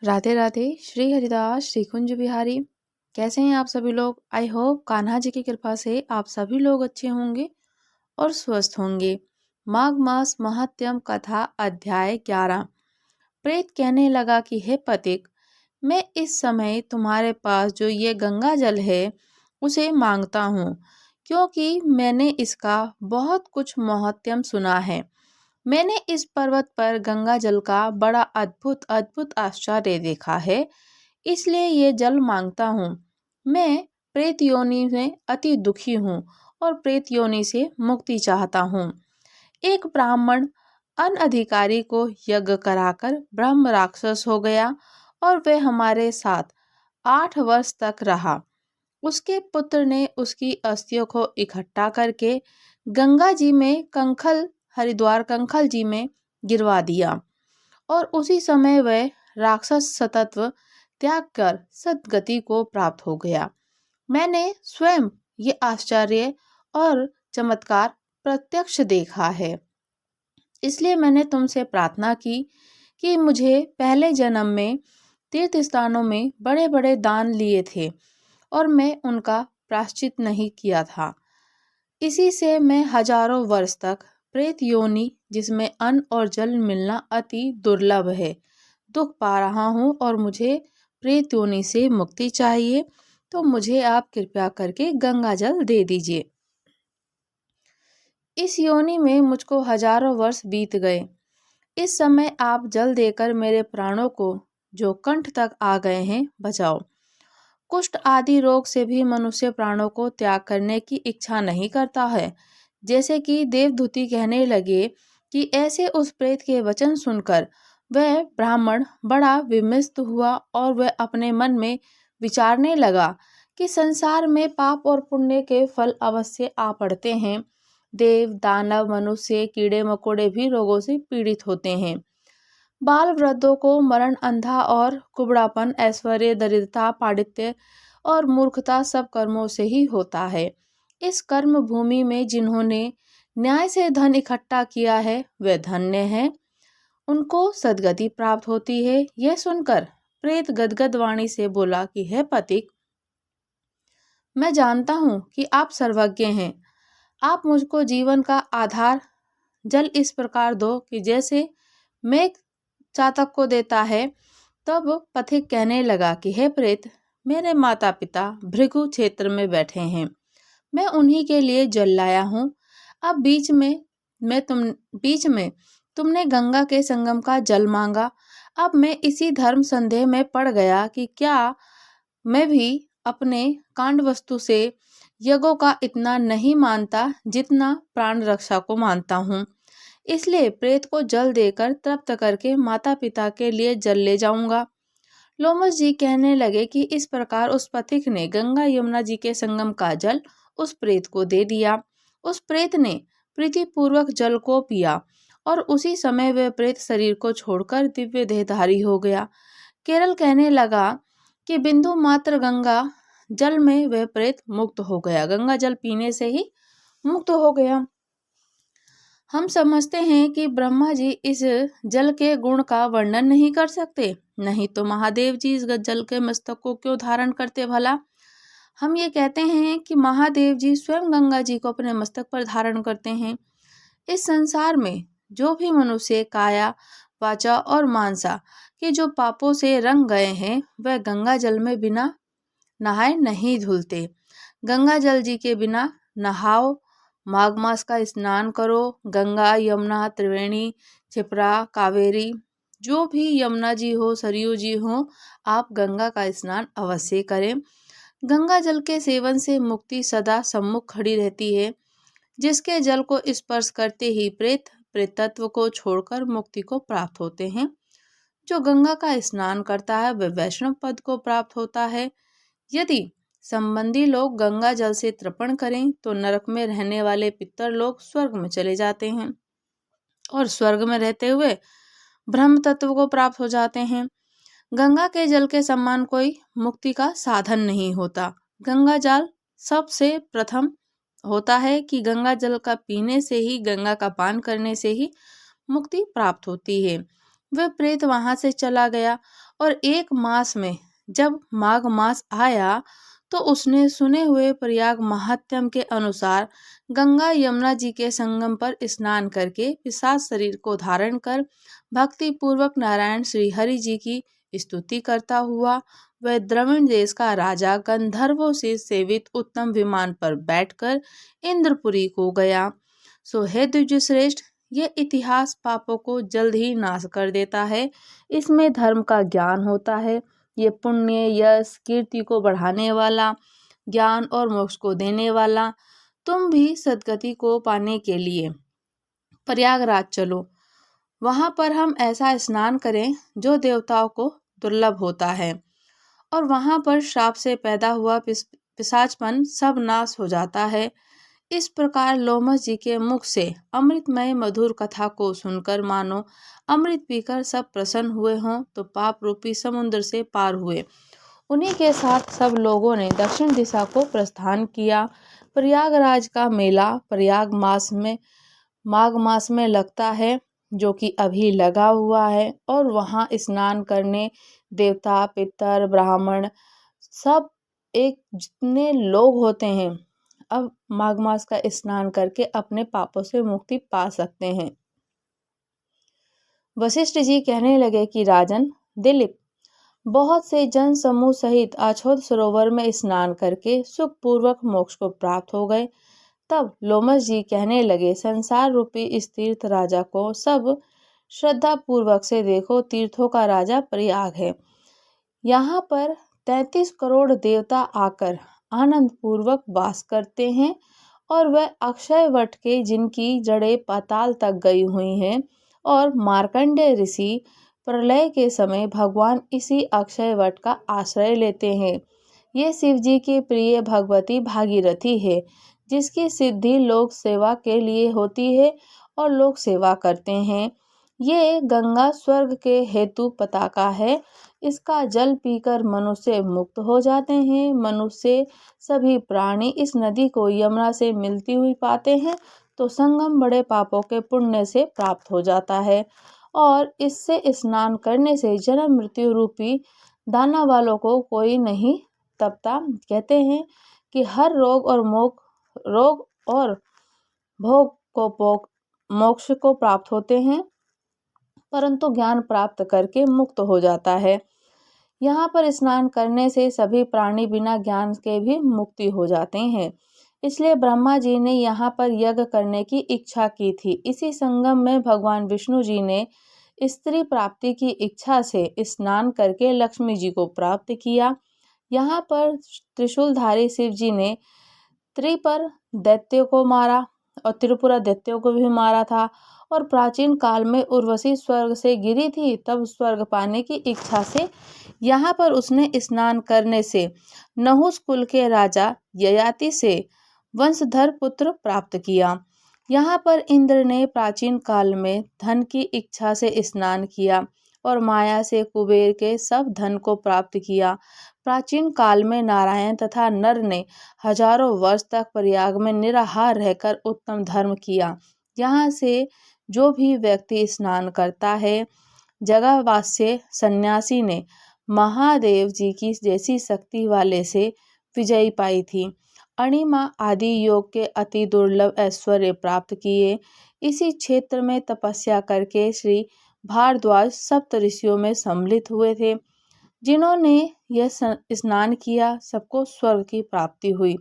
राधे राधे। श्री हरिदास श्री कुंज बिहारी। कैसे हैं आप सभी लोग? आई होप कान्हा जी की कृपा से आप सभी लोग अच्छे होंगे और स्वस्थ होंगे। माघ मास महात्म्य कथा अध्याय 11। प्रेत कहने लगा कि हे पथिक, मैं इस समय तुम्हारे पास जो ये गंगा जल है उसे मांगता हूँ, क्योंकि मैंने इसका बहुत कुछ महात्म्य सुना है। मैंने इस पर्वत पर गंगा जल का बड़ा अद्भुत अद्भुत आश्चर्य देखा है, इसलिए ये जल मांगता हूँ। मैं प्रेत योनि में अति दुखी हूँ और प्रेत योनि से मुक्ति चाहता हूँ। एक ब्राह्मण अनधिकारी को यज्ञ कराकर ब्रह्म राक्षस हो गया और वह हमारे साथ 8 वर्ष तक रहा। उसके पुत्र ने उसकी अस्थियों को इकट्ठा करके गंगा जी में हरिद्वार कंखल जी में गिरवा दिया और उसी समय वह राक्षस सतत्व त्याग कर सद्गति को प्राप्त हो गया। मैंने स्वयं ये आश्चर्य और चमत्कार प्रत्यक्ष देखा है, इसलिए मैंने तुमसे प्रार्थना की कि मुझे पहले जन्म में तीर्थ स्थानों में बड़े बड़े दान लिए थे और मैं उनका प्रायश्चित नहीं किया था। इसी से मैं हजारों वर्ष तक प्रेत योनि, जिसमें अन्न और जल मिलना अति दुर्लभ है, दुख पा रहा हूँ और मुझे प्रेत योनि से मुक्ति चाहिए। तो मुझे आप कृपया करके गंगा जल दे दीजिए। इस योनि में मुझको हजारों वर्ष बीत गए। इस समय आप जल देकर मेरे प्राणों को, जो कंठ तक आ गए हैं, बचाओ। कुष्ठ आदि रोग से भी मनुष्य प्राणों को त्याग करने की इच्छा नहीं करता है। जैसे कि देवदूती कहने लगे कि ऐसे उस प्रेत के वचन सुनकर वह ब्राह्मण बड़ा विमिष्ट हुआ और वह अपने मन में विचारने लगा कि संसार में पाप और पुण्य के फल अवश्य आ पड़ते हैं। देव, दानव, मनुष्य, कीड़े मकोड़े भी रोगों से पीड़ित होते हैं। बाल वृद्धों को मरण, अंधा और कुबड़ापन, ऐश्वर्य, दरिद्रता, पांडित्य और मूर्खता सब कर्मों से ही होता है। इस कर्म भूमि में जिन्होंने न्याय से धन इकट्ठा किया है वे धन्य हैं, उनको सद्गति प्राप्त होती है। यह सुनकर प्रेत गदगद वाणी से बोला कि हे पथिक, मैं जानता हूँ कि आप सर्वज्ञ हैं। आप मुझको जीवन का आधार जल इस प्रकार दो कि जैसे मेघ चातक को देता है। तब पथिक कहने लगा कि हे प्रेत, मेरे माता पिता भृगु क्षेत्र में बैठे हैं, मैं उन्हीं के लिए जल लाया हूँ। अब बीच में तुमने गंगा के संगम का जल मांगा। अब मैं इसी धर्म संदेह में पड़ गया कि क्या मैं भी अपने कांड वस्तु से यज्ञों का इतना नहीं मानता जितना प्राण रक्षा को मानता हूँ। इसलिए प्रेत को जल देकर तृप्त करके माता पिता के लिए जल ले जाऊंगा। लोमस जी कहने लगे कि इस प्रकार उस पथिक ने गंगा यमुना जी के संगम का जल उस प्रेत को दे दिया। उस प्रेत ने प्रीतिपूर्वक जल को पिया और उसी समय वह प्रेत शरीर को छोड़कर दिव्य देहधारी हो गया। केरल कहने लगा कि बिंदु मात्र गंगा जल में वह प्रेत मुक्त हो गया, गंगा जल पीने से ही मुक्त हो गया। हम समझते हैं कि ब्रह्मा जी इस जल के गुण का वर्णन नहीं कर सकते, नहीं तो महादेव जी इस जल के मस्तक को क्यों धारण करते भला। हम ये कहते हैं कि महादेव जी स्वयं गंगा जी को अपने मस्तक पर धारण करते हैं। इस संसार में जो भी मनुष्य काया, वाचा और मानसा के जो पापों से रंग गए हैं, वह गंगा जल में बिना नहाए नहीं धुलते। गंगा जल जी के बिना नहाओ, माघ मास का स्नान करो। गंगा, यमुना, त्रिवेणी, क्षिप्रा, कावेरी, जो भी यमुना जी हो, सरयू जी हो, आप गंगा का स्नान अवश्य करें। गंगा जल के सेवन से मुक्ति सदा सम्मुख खड़ी रहती है। जिसके जल को स्पर्श करते ही प्रेतत्व को छोड़कर मुक्ति को प्राप्त होते हैं। जो गंगा का स्नान करता है वह वैष्णव पद को प्राप्त होता है। यदि संबंधी लोग गंगा जल से तर्पण करें तो नरक में रहने वाले पितर लोग स्वर्ग में चले जाते हैं और स्वर्ग में रहते हुए ब्रह्म तत्व को प्राप्त हो जाते हैं। गंगा के जल के समान कोई मुक्ति का साधन नहीं होता। गंगा जल सबसे प्रथम होता है कि गंगा जल का पीने से ही, गंगा का पान करने से ही मुक्ति प्राप्त होती है। वह प्रेत वहां से चला गया और एक मास में जब माघ मास आया तो उसने सुने हुए प्रयाग महात्म्य के अनुसार गंगा यमुना जी के संगम पर स्नान करके पिशाच शरीर को धारण कर भक्ति पूर्वक नारायण श्री हरि जी की स्तुति करता हुआ वह द्रविड़ देश का राजा गंधर्वों से सेवित उत्तम विमान पर बैठकर इंद्रपुरी को गया। सो हे द्विज श्रेष्ठ, यह इतिहास पापों को जल्द ही नाश कर देता है। इसमें धर्म का ज्ञान होता है। ये पुण्य यश कीर्ति को बढ़ाने वाला, ज्ञान और मोक्ष को देने वाला। तुम भी सद्गति को पाने के लिए प्रयागराज चलो। वहां पर हम ऐसा स्नान करें जो देवताओं को दुर्लभ होता है और वहां पर श्राप से पैदा हुआ पिशाचपन सब नाश हो जाता है। इस प्रकार लोमस जी के मुख से अमृतमय मधुर कथा को सुनकर मानो अमृत पीकर सब प्रसन्न हुए हों तो पाप रूपी समुद्र से पार हुए। उन्हीं के साथ सब लोगों ने दक्षिण दिशा को प्रस्थान किया। प्रयागराज का मेला प्रयाग मास में माघ मास में लगता है, जो कि अभी लगा हुआ है, और वहां स्नान करने देवता पितर ब्राह्मण सब एक जितने लोग होते हैं अब माघ मास का स्नान करके अपने पापों से मुक्ति पा सकते हैं। वशिष्ठ जी कहने लगे कि राजन दिलीप बहुत से जन समूह सहित अछोत सरोवर में स्नान करके सुख पूर्वक मोक्ष को प्राप्त हो गए। तब लोमस जी कहने लगे, संसार रूपी इस तीर्थ राजा को सब श्रद्धा पूर्वक से देखो। तीर्थों का राजा प्रयाग है। यहाँ पर 33 करोड़ देवता आकर आनंद पूर्वक वास करते हैं और वह अक्षय वट के जिनकी जड़ें पाताल तक गई हुई हैं और मार्कंडेय ऋषि प्रलय के समय भगवान इसी अक्षय वट का आश्रय लेते हैं। ये शिव जी की प्रिय भगवती भागीरथी है, जिसकी सिद्धि लोक सेवा के लिए होती है और लोग सेवा करते हैं। ये गंगा स्वर्ग के हेतु पताका है। इसका जल पीकर मनुष्य मुक्त हो जाते हैं। मनुष्य सभी प्राणी इस नदी को यमुना से मिलती हुई पाते हैं तो संगम बड़े पापों के पुण्य से प्राप्त हो जाता है और इससे स्नान करने से जन्म मृत्यु रूपी दाना वालों को कोई नहीं तपता। कहते हैं कि हर रोग और भोग को मोक्ष को प्राप्त होते हैं, परंतु ज्ञान प्राप्त करके मुक्त हो जाता है। यहाँ पर स्नान करने से सभी प्राणी बिना ज्ञान के भी मुक्ति हो जाते हैं। इसलिए ब्रह्मा जी ने यहाँ पर यज्ञ करने की इच्छा की थी। इसी संगम में भगवान विष्णु जी ने स्त्री प्राप्ति की इच्छा से स्नान करके लक्ष्मी जी को प्राप्त किया। यहाँ पर त्रिशूलधारी शिव जी ने त्रिपर दैत्यों को मारा और त्रिपुरा दैत्यों को भी मारा था और प्राचीन काल में उर्वशी स्वर्ग से गिरी थी, तब स्वर्ग पाने की इच्छा से यहाँ पर उसने स्नान करने से नहुस कुल के राजा ययाति से वंशधर पुत्र प्राप्त किया। यहाँ पर इंद्र ने प्राचीन काल में धन की इच्छा से स्नान किया और माया से कुबेर के सब धन को प्राप्त किया। प्राचीन काल में नारायण तथा नर ने हजारों वर्ष तक प्रयाग में निराहार रहकर उत्तम धर्म किया। यहाँ से जो भी व्यक्ति स्नान करता है, जगहवास्य सन्यासी ने महादेव जी की जैसी शक्ति वाले से विजयी पाई थी। अणिमा आदि योग के अति दुर्लभ ऐश्वर्य प्राप्त किए। इसी क्षेत्र में तपस्या करके श्री भारद्वाज सप्त ऋषियों में सम्मिलित हुए थे। जिन्होंने यह स्नान किया सबको स्वर्ग की प्राप्ति हुई।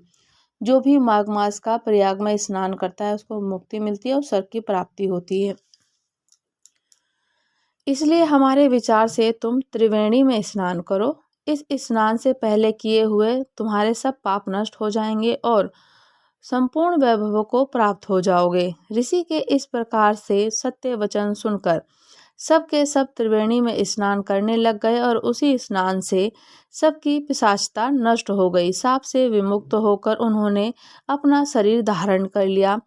जो भी माघ मास का प्रयाग में स्नान करता है उसको मुक्ति मिलती है और स्वर्ग की प्राप्ति होती है। इसलिए हमारे विचार से तुम त्रिवेणी में स्नान करो। इस स्नान से पहले किए हुए तुम्हारे सब पाप नष्ट हो जाएंगे और संपूर्ण वैभव को प्राप्त हो जाओगे। ऋषि के इस प्रकार से सत्य वचन सुनकर सबके सब त्रिवेणी में स्नान करने लग गए और उसी स्नान से सबकी पिशाचता नष्ट हो गई। साप से विमुक्त होकर उन्होंने अपना शरीर धारण कर लिया।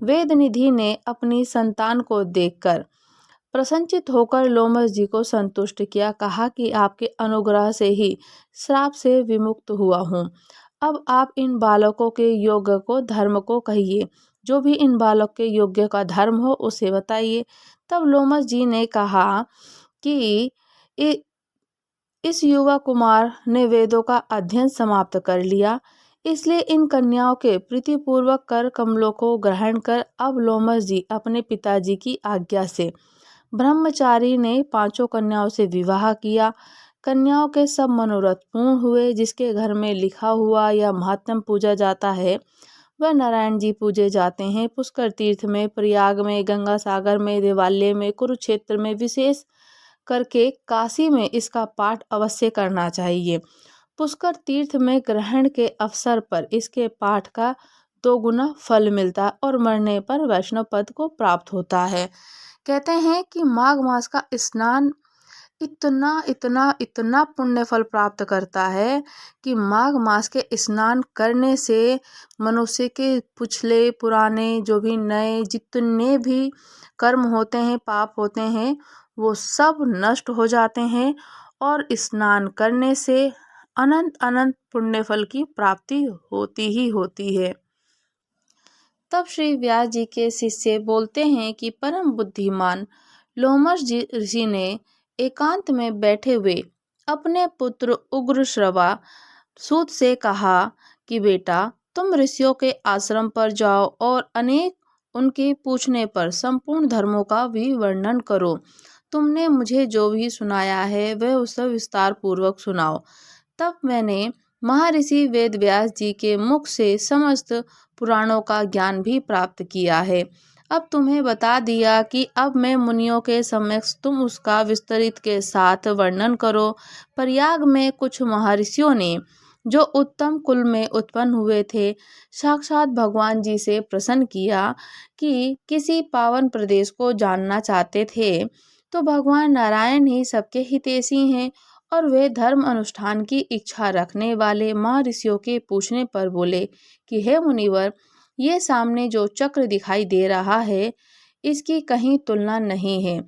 वेदनिधि ने अपनी संतान को देखकर प्रसन्नचित होकर लोमस जी को संतुष्ट किया। कहा कि आपके अनुग्रह से ही श्राप से विमुक्त हुआ हूँ। अब आप इन बालकों के योग्य को धर्म को कहिए। जो भी इन बालक के योग्य का धर्म हो उसे बताइए। तब लोमस जी ने कहा कि इस युवा कुमार ने वेदों का अध्ययन समाप्त कर लिया, इसलिए इन कन्याओं के प्रीतिपूर्वक कर कमलों को ग्रहण कर अब लोमश जी अपने पिताजी की आज्ञा से ब्रह्मचारी ने 5 कन्याओं से विवाह किया। कन्याओं के सब मनोरथ पूर्ण हुए। जिसके घर में लिखा हुआ या महात्म पूजा जाता है वह नारायण जी पूजे जाते हैं। पुष्कर तीर्थ में, प्रयाग में, गंगा सागर में, देवालय में, कुरुक्षेत्र में, विशेष करके काशी में इसका पाठ अवश्य करना चाहिए। पुष्कर तीर्थ में ग्रहण के अवसर पर इसके पाठ का 2 गुना फल मिलता है और मरने पर वैष्णव पद को प्राप्त होता है। कहते हैं कि माघ मास का स्नान इतना इतना इतना पुण्य फल प्राप्त करता है कि माघ मास के स्नान करने से मनुष्य के पिछले पुराने जो भी नए जितने भी कर्म होते हैं, पाप होते हैं, वो सब नष्ट हो जाते हैं और स्नान करने से अनंत अनंत पुण्य फल की प्राप्ति होती ही होती है। तब श्री व्यास जी के शिष्य बोलते हैं कि परम बुद्धिमान लोमश जी ऋषि ने एकांत में बैठे हुए अपने पुत्र उग्रश्रवा सूत से कहा कि बेटा, तुम ऋषियों के आश्रम पर जाओ और अनेक उनके पूछने पर संपूर्ण धर्मों का भी वर्णन करो। तुमने मुझे जो भी सुनाया है वह उसे विस्तार पूर्वक सुनाओ। तब मैंने महर्षि वेद व्यास जी के मुख से समस्त पुराणों का ज्ञान भी प्राप्त किया है। अब तुम्हें बता दिया कि अब मैं मुनियों के समक्ष तुम उसका विस्तृत के साथ वर्णन करो। प्रयाग में कुछ महर्षियों ने जो उत्तम कुल में उत्पन्न हुए थे, साक्षात भगवान जी से प्रश्न किया कि किसी पावन प्रदेश को जानना चाहते थे, तो भगवान नारायण ही सबके हितैषी हैं और वे धर्म अनुष्ठान की इच्छा रखने वाले महर्षियों के पूछने पर बोले कि हे मुनिवर, ये सामने जो चक्र दिखाई दे रहा है इसकी कहीं तुलना नहीं है।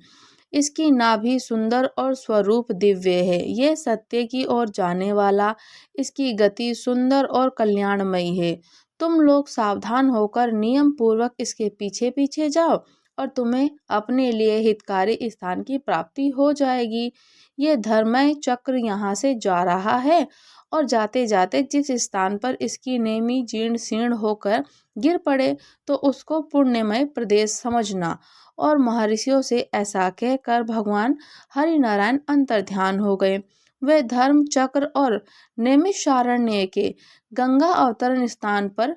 इसकी नाभि सुंदर और स्वरूप दिव्य है। ये सत्य की ओर जाने वाला, इसकी गति सुंदर और कल्याणमयी है। तुम लोग सावधान होकर नियम पूर्वक इसके पीछे पीछे जाओ और तुम्हें अपने लिए हितकारी स्थान की प्राप्ति हो जाएगी। ये धर्ममय चक्र यहाँ से जा रहा है और जाते जाते जिस स्थान पर इसकी नेमी जीर्ण शीर्ण होकर गिर पड़े तो उसको पुण्यमय प्रदेश समझना। और महर्षियों से ऐसा कहकर भगवान हरिनारायण अंतर्ध्यान हो गए। वे धर्म चक्र और नैमिषारण्य के गंगा अवतरण स्थान पर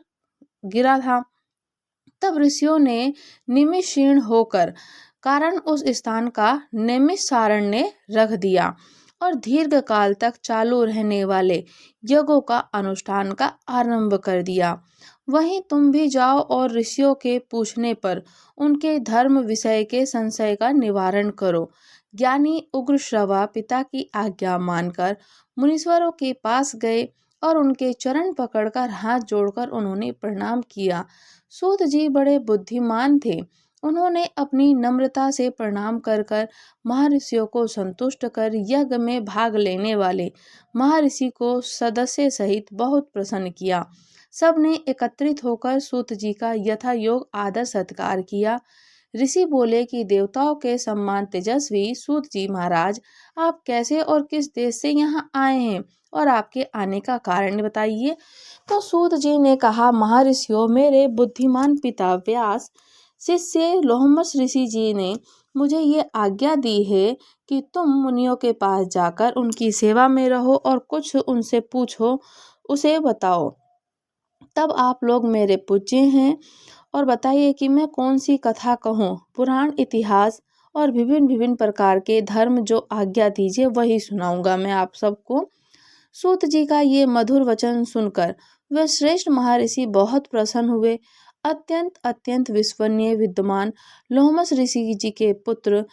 गिरा था। तब ऋषियों ने निमिषीर्ण होकर कारण उस स्थान का नैमिषारण्य रख दिया और दीर्घ काल तक चालू रहने वाले यज्ञों का अनुष्ठान का आरंभ कर दिया। वहीं तुम भी जाओ और ऋषियों के पूछने पर उनके धर्म विषय के संशय का निवारण करो। ज्ञानी उग्रश्रवा पिता की आज्ञा मानकर मुनीश्वरों के पास गए और उनके चरण पकड़कर हाथ जोड़कर उन्होंने प्रणाम किया। सूत जी बड़े बुद्धिमान थे। उन्होंने अपनी नम्रता से प्रणाम कर कर महर्षियों को संतुष्ट कर यज्ञ में भाग लेने वाले महर्षि को सदस्य सहित बहुत प्रसन्न किया। सबने एकत्रित होकर सूत जी का यथा योग आदर सत्कार किया। ऋषि बोले कि देवताओं के सम्मान तेजस्वी सूत जी महाराज, आप कैसे और किस देश से यहाँ आए हैं और आपके आने का कारण बताइए। तो सूत जी ने कहा, महर्षियों, मेरे बुद्धिमान पिता व्यास शिष्य लोमश ऋषि जी ने मुझे ये आज्ञा दी है कि तुम मुनियों के पास जाकर उनकी सेवा में रहो और कुछ उनसे पूछो, उसे बताओ। तब आप लोग मेरे पूज्य हैं और बताइए कि मैं कौन सी कथा कहूँ। पुराण, इतिहास और विभिन्न विभिन्न प्रकार के धर्म जो आज्ञा दीजिए वही सुनाऊंगा मैं आप सबको। सूत जी का ये मधुर वचन सुनकर वे श्रेष्ठ महर्षि बहुत प्रसन्न हुए। अत्यंत अत्यंत विश्वसनीय विद्वान लोमश ऋषि जी के पुत्र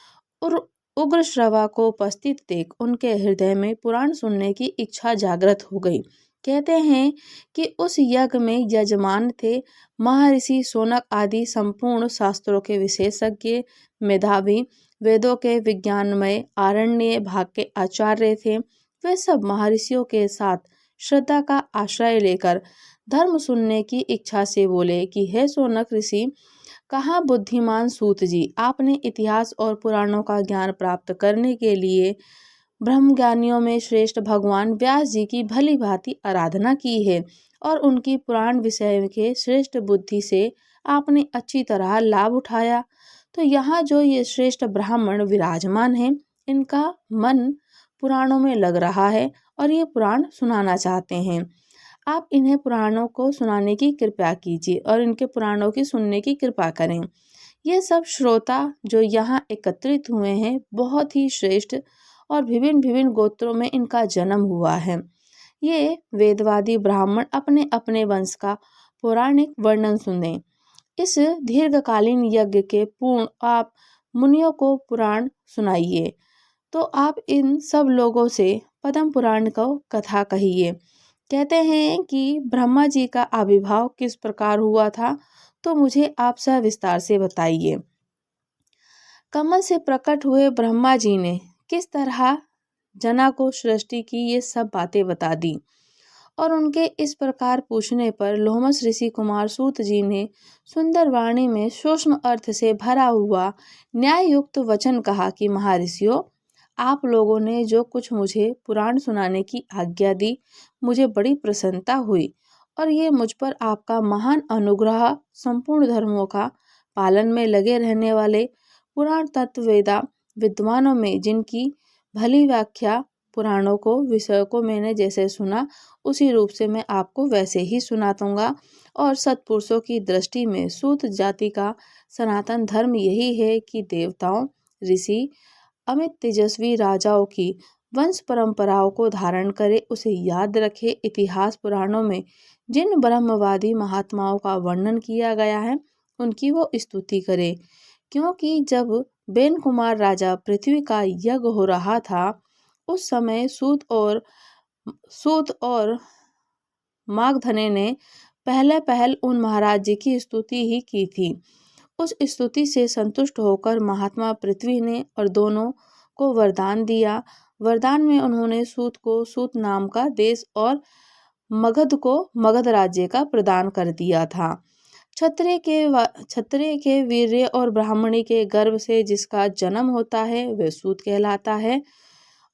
और उग्रश्रवा को उपस्थित देख उनके हृदय में पुराण सुनने की इच्छा जागृत हो गई। कहते हैं कि उस यज्ञ में यजमान थे महर्षि शौनक आदि संपूर्ण शास्त्रों के विशेषज्ञ, मेधावी, वेदों के विज्ञानमय आरण्य भाग के आचार्य थे। वे सब महर्षियों के साथ श्रद्धा का आश्रय लेकर धर्म सुनने की इच्छा से बोले कि हे शौनक ऋषि, कहाँ बुद्धिमान सूत जी, आपने इतिहास और पुराणों का ज्ञान प्राप्त करने के लिए ब्रह्मज्ञानियों में श्रेष्ठ भगवान व्यास जी की भली भांति आराधना की है और उनकी पुराण विषय के श्रेष्ठ बुद्धि से आपने अच्छी तरह लाभ उठाया। तो यहाँ जो ये श्रेष्ठ ब्राह्मण विराजमान हैं, इनका मन पुराणों में लग रहा है और ये पुराण सुनाना चाहते हैं। आप इन्हें पुराणों को सुनाने की कृपा कीजिए और इनके पुराणों की सुनने की कृपा करें। ये सब श्रोता जो यहाँ एकत्रित हुए हैं बहुत ही श्रेष्ठ और विभिन्न विभिन्न गोत्रों में इनका जन्म हुआ है। ये वेदवादी ब्राह्मण अपने अपने वंश का पौराणिक वर्णन सुने। इस दीर्घकालीन यज्ञ के पूर्ण आप मुनियों को पुराण सुनाइए। तो आप इन सब लोगों से पद्म पुराण को कथा कहिए। कहते हैं कि ब्रह्मा जी का आविर्भाव किस प्रकार हुआ था, तो मुझे आप सविस्तार से बताइए। कमल से प्रकट हुए ब्रह्मा जी ने किस तरह जना को सृष्टि की, ये सब बातें बता दी। और उनके इस प्रकार पूछने पर लोमस ऋषि कुमार सूत जी ने सुंदर वाणी में सूक्ष्म अर्थ से भरा हुआ न्याय युक्त वचन कहा कि महर्षियों, आप लोगों ने जो कुछ मुझे पुराण सुनाने की आज्ञा दी, मुझे बड़ी प्रसन्नता हुई और ये मुझ पर आपका महान अनुग्रह। संपूर्ण धर्मों का पालन में लगे रहने वाले पुराण तत्ववेदा विद्वानों में जिनकी भली व्याख्या पुराणों को विषयों को मैंने जैसे सुना, उसी रूप से मैं आपको वैसे ही सुनाऊंगा। और सत्पुरुषों की दृष्टि में सूत जाति का सनातन धर्म यही है कि देवताओं, ऋषि, अमित तेजस्वी राजाओं की वंश परंपराओं को धारण करे, उसे याद रखे। इतिहास पुराणों में जिन ब्रह्मवादी महात्माओं का वर्णन किया गया है, उनकी वो स्तुति करे। क्योंकि जब बेन कुमार राजा पृथ्वी का यज्ञ हो रहा था, उस समय सूत और मागधने ने पहल उन महाराज जी की स्तुति ही की थी। उस स्तुति से संतुष्ट होकर महात्मा पृथ्वी ने और दोनों को वरदान दिया। वरदान में उन्होंने सूत को सूत नाम का देश और मगध को मगध राज्य का प्रदान कर दिया था। क्षत्रिय के वीर्य और ब्राह्मणी के गर्भ से जिसका जन्म होता है वह सूत कहलाता है।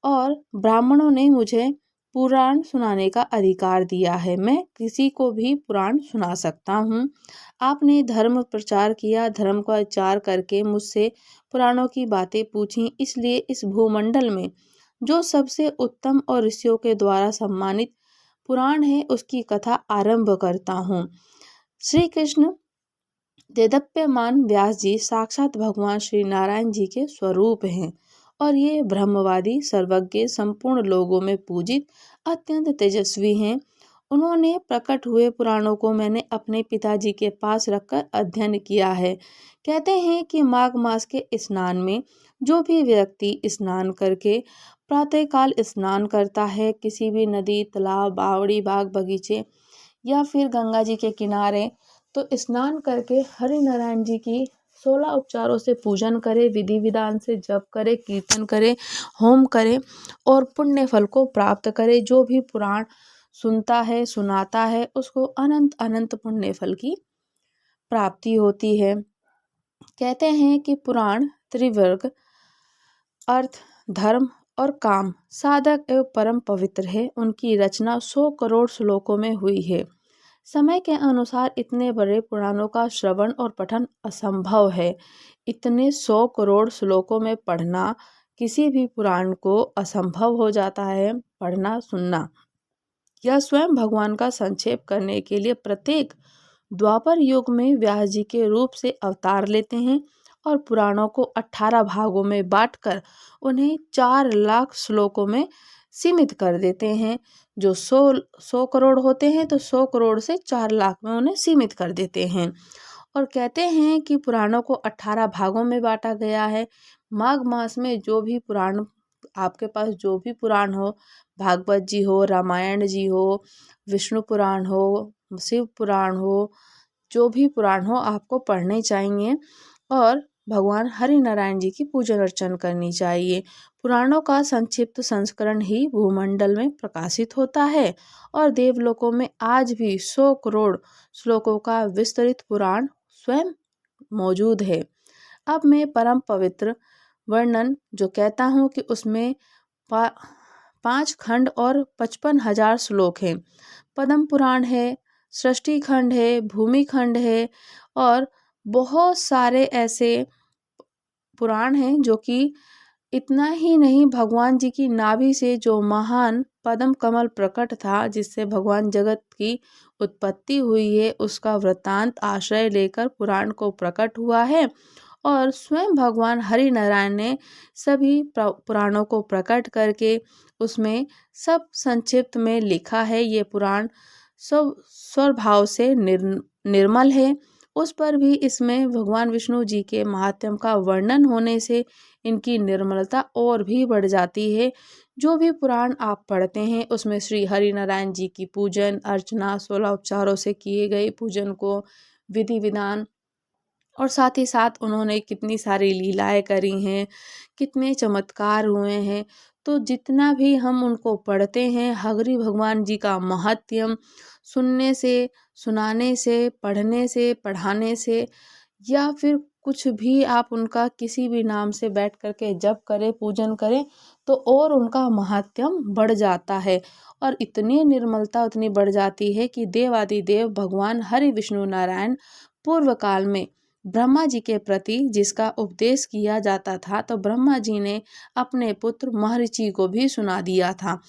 और ब्राह्मणों ने मुझे पुराण सुनाने का अधिकार दिया है, मैं किसी को भी पुराण सुना सकता हूँ। आपने धर्म प्रचार किया, धर्म का विचार करके मुझसे पुराणों की बातें पूछी, इसलिए इस भूमंडल में जो सबसे उत्तम और ऋषियों के द्वारा सम्मानित पुराण है उसकी कथा आरंभ करता हूँ। श्री कृष्ण देदप्यमान व्यास जी साक्षात भगवान श्री नारायण जी के स्वरूप हैं और ये ब्रह्मवादी सर्वज्ञ संपूर्ण लोगों में पूजित अत्यंत तेजस्वी हैं। उन्होंने प्रकट हुए पुराणों को मैंने अपने पिताजी के पास रखकर अध्ययन किया है। कहते हैं कि माघ मास के स्नान में जो भी व्यक्ति स्नान करके प्रातःकाल स्नान करता है, किसी भी नदी, तालाब, बावड़ी, बाग बगीचे या फिर गंगा जी के किनारे, तो स्नान करके हरि नारायण जी की 16 उपचारों से पूजन करे, विधि विधान से जप करे, कीर्तन करे, होम करे और पुण्य फल को प्राप्त करे। जो भी पुराण सुनता है, सुनाता है, उसको अनंत अनंत पुण्य फल की प्राप्ति होती है। कहते हैं कि पुराण त्रिवर्ग अर्थ, धर्म और काम साधक एवं परम पवित्र है। उनकी रचना 100 करोड़ श्लोकों में हुई है। समय के अनुसार इतने बड़े पुराणों का श्रवण और पठन असंभव है। इतने 100 करोड़ श्लोकों में पढ़ना किसी भी पुराण को असंभव हो जाता है। पढ़ना, सुनना या स्वयं भगवान का संक्षेप करने के लिए प्रत्येक द्वापर युग में व्यास जी के रूप से अवतार लेते हैं और पुराणों को 18 भागों में बांटकर उन्हें 4 लाख श्लोकों में सीमित कर देते हैं। जो 100 करोड़ होते हैं तो 100 करोड़ से 4 लाख में उन्हें सीमित कर देते हैं। और कहते हैं कि पुराणों को 18 भागों में बांटा गया है। माघ मास में जो भी पुराण आपके पास जो भी पुराण हो, भागवत जी हो, रामायण जी हो, विष्णु पुराण हो, शिव पुराण हो, जो भी पुराण हो आपको पढ़ने चाहिए और भगवान हरि नारायण जी की पूजन अर्चन करनी चाहिए। पुराणों का संक्षिप्त संस्करण ही भूमंडल में प्रकाशित होता है और देवलोकों में आज भी 100 करोड़ श्लोकों का विस्तृत पुराण स्वयं मौजूद है। अब मैं परम पवित्र वर्णन जो कहता हूँ कि उसमें 5 खंड और 55,000 श्लोक हैं। पद्म पुराण है, सृष्टि खंड है, भूमि खंड है और बहुत सारे ऐसे पुराण हैं जो कि इतना ही नहीं, भगवान जी की नाभि से जो महान पद्म कमल प्रकट था, जिससे भगवान जगत की उत्पत्ति हुई है, उसका वृत्तांत आश्रय लेकर पुराण को प्रकट हुआ है। और स्वयं भगवान हरि नारायण ने सभी पुराणों को प्रकट करके उसमें सब संक्षिप्त में लिखा है। ये पुराण सब स्वभाव से निर्मल है। उस पर भी इसमें भगवान विष्णु जी के महात्म्य का वर्णन होने से इनकी निर्मलता और भी बढ़ जाती है। जो भी पुराण आप पढ़ते हैं उसमें श्री हरि नारायण जी की पूजन अर्चना 16 उपचारों से किए गए पूजन को विधि विधान, और साथ ही साथ उन्होंने कितनी सारी लीलाएं करी हैं, कितने चमत्कार हुए हैं। तो जितना भी हम उनको पढ़ते हैं, हरि भगवान जी का महात्म्य सुनने से, सुनाने से, पढ़ने से, पढ़ाने से, या फिर कुछ भी आप उनका किसी भी नाम से बैठ करके जप करें, पूजन करें, तो और उनका महात्म्य बढ़ जाता है। और इतनी निर्मलता उतनी बढ़ जाती है कि देवादिदेव भगवान हरि विष्णु नारायण पूर्व काल में ब्रह्मा जी के प्रति जिसका उपदेश किया जाता था, तो ब्रह्मा जी ने अपने पुत्र महर्षि को भी सुना दिया था।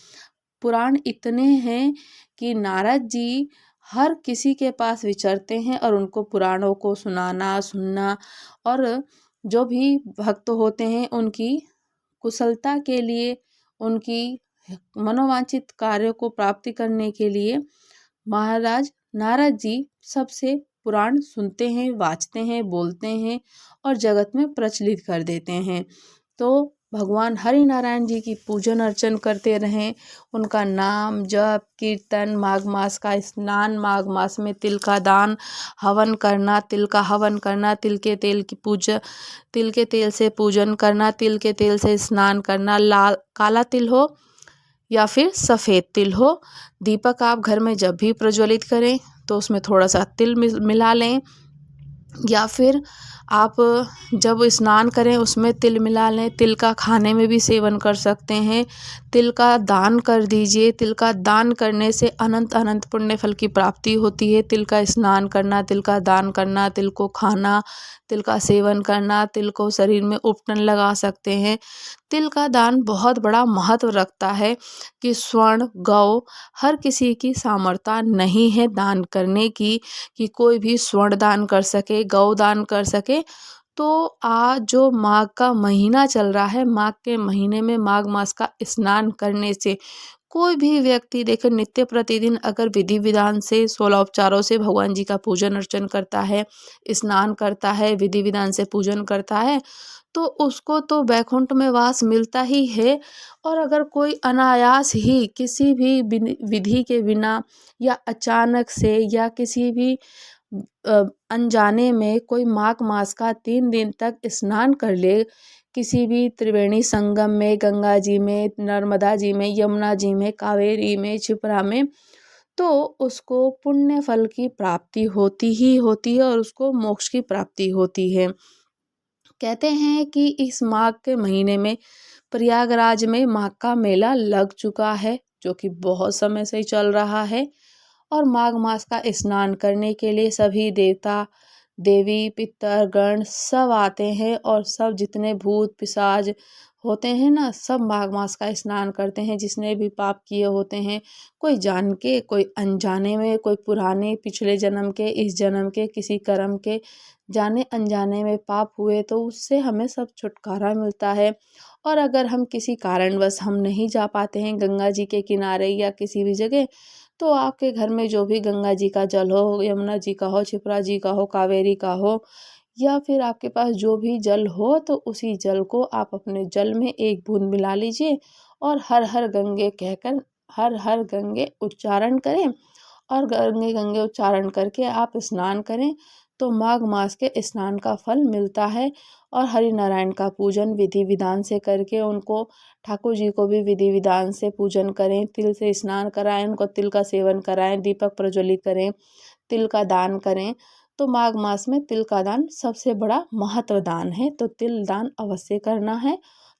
पुराण इतने हैं कि नारद जी हर किसी के पास विचरते हैं और उनको पुराणों को सुनाना, सुनना, और जो भी भक्त होते हैं उनकी कुशलता के लिए, उनकी मनोवांछित कार्यों को प्राप्ति करने के लिए महाराज नारद जी सबसे पुराण सुनते हैं, वाचते हैं, बोलते हैं और जगत में प्रचलित कर देते हैं। तो भगवान हरि नारायण जी की पूजन अर्चन करते रहें, उनका नाम जप कीर्तन, माघ मास का स्नान, माघ मास में तिल का दान, हवन करना, तिल का हवन करना, तिल के तेल की पूजा, तिल के तेल से पूजन करना, तिल के तेल से स्नान करना, लाल काला तिल हो या फिर सफ़ेद तिल हो। दीपक आप घर में जब भी प्रज्वलित करें तो उसमें थोड़ा सा तिल मिला लें, या फिर आप जब स्नान करें उसमें तिल मिला लें। तिल का खाने में भी सेवन कर सकते हैं। तिल का दान कर दीजिए। तिल का दान करने से अनंत अनंत पुण्य फल की प्राप्ति होती है। तिल का स्नान करना, तिल का दान करना, तिल को खाना, तिल का सेवन करना, तिल को शरीर में उपटन लगा सकते हैं। तिल का दान बहुत बड़ा महत्व रखता है कि स्वर्ण गौ हर किसी की सामर्थ्य नहीं है दान करने की, कि कोई भी स्वर्ण दान कर सके, गौ दान कर सके। तो आज जो माघ का महीना चल रहा है, माघ के महीने में माघ मास का स्नान करने से कोई भी व्यक्ति देखे नित्य प्रतिदिन अगर विधि विधान से 16 उपचारों से भगवान जी का पूजन अर्चन करता है, स्नान करता है, विधि विधान से पूजन करता है, तो उसको तो वैकुंठ में वास मिलता ही है। और अगर कोई अनायास ही किसी भी विधि के बिना या अचानक से या किसी भी अनजाने में कोई माघ मास का 3 दिन तक स्नान कर ले, किसी भी त्रिवेणी संगम में, गंगा जी में, नर्मदा जी में, यमुना जी में, कावेरी में, क्षिप्रा में, तो उसको पुण्य फल की प्राप्ति होती ही होती है और उसको मोक्ष की प्राप्ति होती है। कहते हैं कि इस माघ के महीने में प्रयागराज में माघ का मेला लग चुका है, जो कि बहुत समय से चल रहा है। और माघ मास का स्नान करने के लिए सभी देवता देवी पितर गण सब आते हैं, और सब जितने भूत पिशाच होते हैं ना, सब माघ मास का स्नान करते हैं। जिसने भी पाप किए होते हैं, कोई जान के, कोई अनजाने में, कोई पुराने पिछले जन्म के, इस जन्म के, किसी कर्म के जाने अनजाने में पाप हुए, तो उससे हमें सब छुटकारा मिलता है। और अगर हम किसी कारणवश हम नहीं जा पाते हैं गंगा जी के किनारे या किसी भी जगह, तो आपके घर में जो भी गंगा जी का जल हो, यमुना जी का हो, क्षिप्रा जी का हो, कावेरी का हो, या फिर आपके पास जो भी जल हो, तो उसी जल को आप अपने जल में एक बूंद मिला लीजिए और हर हर गंगे कहकर हर हर गंगे उच्चारण करें, और गंगे गंगे उच्चारण करके आप स्नान करें, तो माघ मास के स्नान का फल मिलता है। और हरि नारायण का पूजन विधि विधान से करके उनको, ठाकुर जी को भी विधि विधान से पूजन करें, तिल से स्नान कराएं, उनको तिल का सेवन कराएं, दीपक प्रज्वलित करें, तिल का दान करें। तो माघ मास में तिल का दान सबसे बड़ा महत्व दान है, तो तिल दान अवश्य करना है,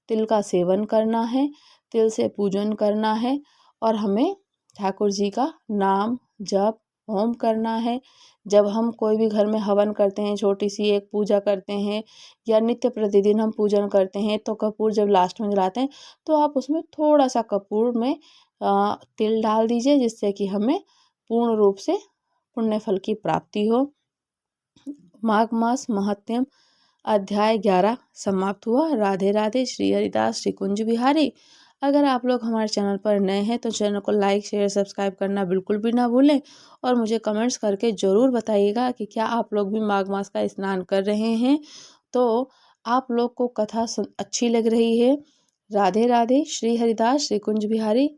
तिल का सेवन करना है, तिल से पूजन करना है और हमें ठाकुर जी का नाम जप होम करना है। जब हम कोई भी घर में हवन करते हैं, छोटी सी एक पूजा करते हैं या नित्य प्रतिदिन हम पूजन करते हैं, तो कपूर जब लास्ट में जलाते हैं तो आप उसमें थोड़ा सा कपूर में तिल डाल दीजिए, जिससे कि हमें पूर्ण रूप से पुण्य फल की प्राप्ति हो। माघ मास महात्म्य अध्याय 11 समाप्त हुआ। राधे राधे। श्री हरिदास श्री कुंज बिहारी। अगर आप लोग हमारे चैनल पर नए हैं तो चैनल को लाइक शेयर सब्सक्राइब करना बिल्कुल भी ना भूलें और मुझे कमेंट्स करके ज़रूर बताइएगा कि क्या आप लोग भी माघ मास का स्नान कर रहे हैं। तो आप लोग को कथा अच्छी लग रही है। राधे राधे। श्री हरिदास श्री कुंज बिहारी।